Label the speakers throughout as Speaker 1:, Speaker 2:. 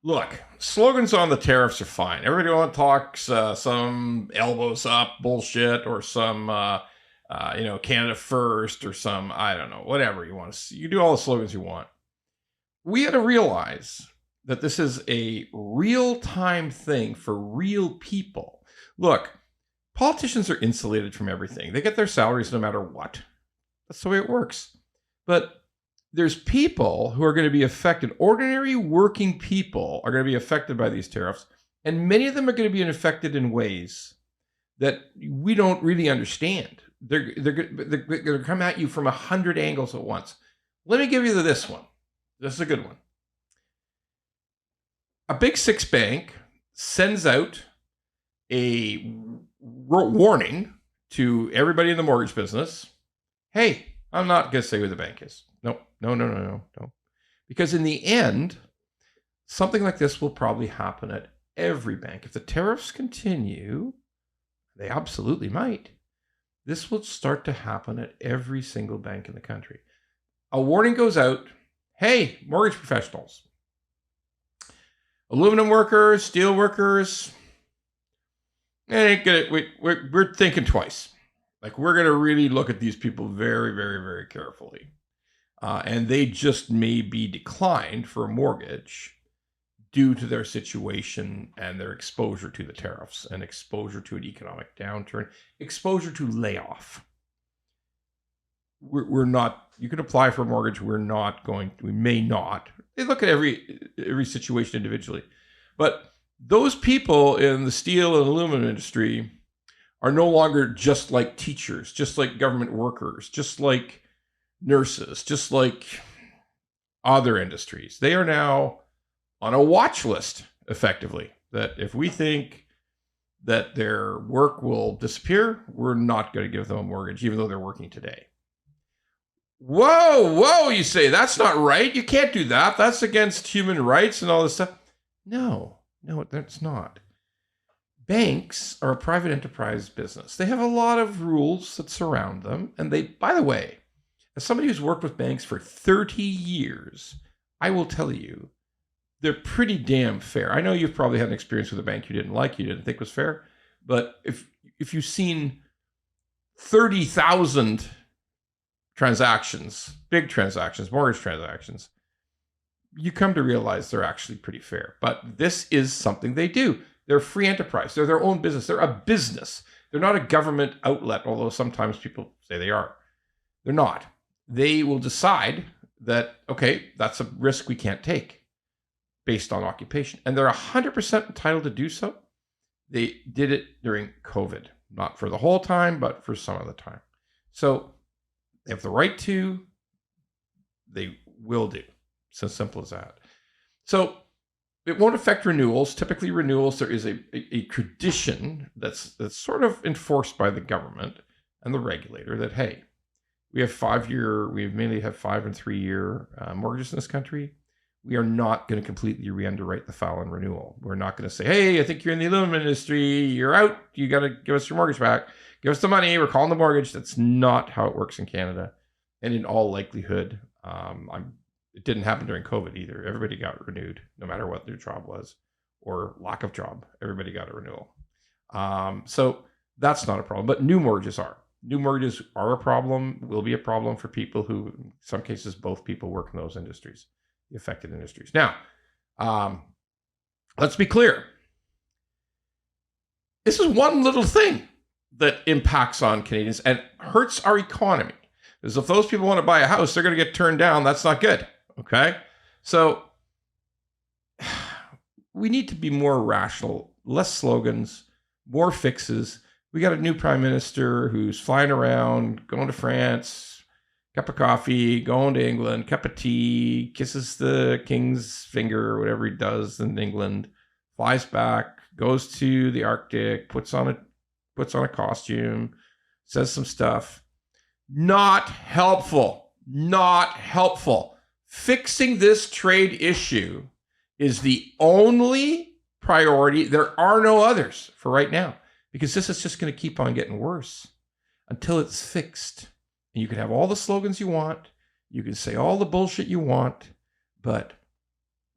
Speaker 1: Look, slogans on the tariffs are fine. Everybody want to talk some elbows up bullshit or some, Canada first or some, I don't know, whatever you want to see. You do all the slogans you want. We got to realize that this is a real time thing for real people. Look, politicians are insulated from everything. They get their salaries no matter what. That's the way it works. But there's people who are going to be affected. Ordinary working people are going to be affected by these tariffs. And many of them are going to be affected in ways that we don't really understand. They're going to come at you from 100 angles at once. Let me give you this one. This is a good one. A big six bank sends out a warning to everybody in the mortgage business. Hey, I'm not going to say who the bank is. No. Because in the end, something like this will probably happen at every bank. If the tariffs continue, they absolutely might. This will start to happen at every single bank in the country. A warning goes out. Hey, mortgage professionals, aluminum workers, steel workers, we're thinking twice. Like, we're going to really look at these people very, very, very carefully. And they just may be declined for a mortgage due to their situation and their exposure to the tariffs and exposure to an economic downturn, exposure to layoff. We're not, you can apply for a mortgage. We may not. They look at every situation individually. But those people in the steel and aluminum industry are no longer just like teachers, just like government workers, just like nurses, just like other industries. They are now on a watch list, effectively, that if we think that their work will disappear, we're not going to give them a mortgage, even though they're working today. Whoa, you say, that's not right. You can't do that. That's against human rights and all this stuff. No, that's not. Banks are a private enterprise business. They have a lot of rules that surround them. And they, by the way, as somebody who's worked with banks for 30 years, I will tell you, they're pretty damn fair. I know you've probably had an experience with a bank you didn't like, you didn't think was fair. But if you've seen 30,000 transactions, big transactions, mortgage transactions, you come to realize they're actually pretty fair. But this is something they do. They're free enterprise. They're their own business. They're a business. They're not a government outlet, although sometimes people say they are. They're not. They will decide that, okay, that's a risk we can't take based on occupation. And they're 100% entitled to do so. They did it during COVID, not for the whole time, but for some of the time. So they have the right to, they will do. It's as simple as that. So it won't affect renewals. Typically renewals, there is a tradition that's sort of enforced by the government and the regulator that, hey, we mainly have 5 and 3 year mortgages in this country. We are not going to completely re-underwrite the file on renewal. We're not going to say, hey, I think you're in the aluminum industry. You're out. You got to give us your mortgage back. Give us the money. We're calling the mortgage. That's not how it works in Canada. And in all likelihood, it didn't happen during COVID either. Everybody got renewed, no matter what their job was or lack of job. Everybody got a renewal. So that's not a problem. But new mortgages are. New mortgages are a problem, will be a problem for people who, in some cases, both people work in those industries, the affected industries. Now, let's be clear. This is one little thing that impacts on Canadians and hurts our economy. Because if those people want to buy a house, they're going to get turned down. That's not good. Okay? So we need to be more rational, less slogans, more fixes. We got a new prime minister who's flying around, going to France, cup of coffee, going to England, cup of tea, kisses the king's finger or whatever he does in England, flies back, goes to the Arctic, puts on a costume, says some stuff. Not helpful. Fixing this trade issue is the only priority. There are no others for right now, because this is just going to keep on getting worse until it's fixed. And you can have all the slogans you want. You can say all the bullshit you want, but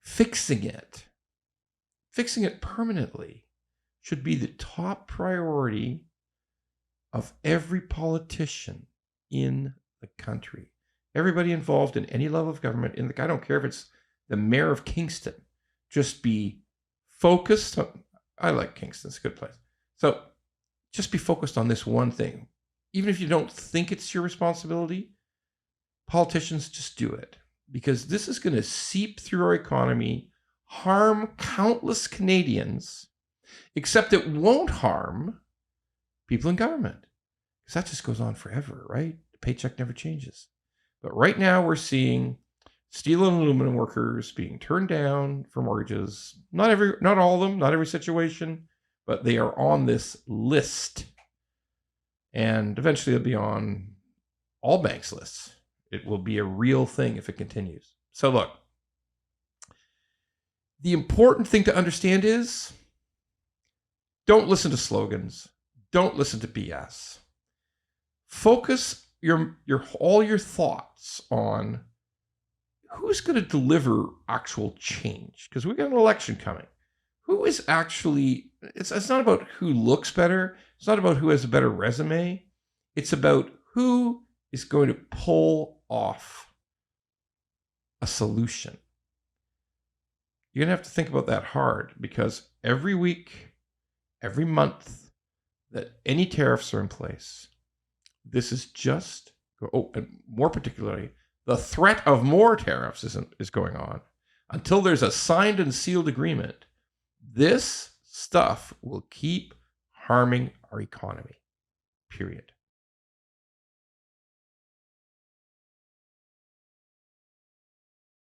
Speaker 1: fixing it fixing it permanently should be the top priority of every politician in the country. Everybody involved in any level of government, I don't care if it's the mayor of Kingston, just be focused on, I like Kingston, it's a good place. So just be focused on this one thing. Even if you don't think it's your responsibility, politicians just do it, because this is going to seep through our economy, harm countless Canadians, except it won't harm people in government, because that just goes on forever, right? The paycheck never changes. But right now we're seeing steel and aluminum workers being turned down for mortgages. Not all of them, not every situation, but they are on this list. And eventually they'll be on all banks' lists. It will be a real thing if it continues. So look, the important thing to understand is don't listen to slogans. Don't listen to BS. Focus all your thoughts on who's going to deliver actual change, because we've got an election coming. Who is actually, it's not about who looks better. It's not about who has a better resume. It's about who is going to pull off a solution. You're going to have to think about that hard, because every week, every month that any tariffs are in place, this is just, and more particularly, the threat of more tariffs is going on. Until there's a signed and sealed agreement, this stuff will keep harming our economy, period.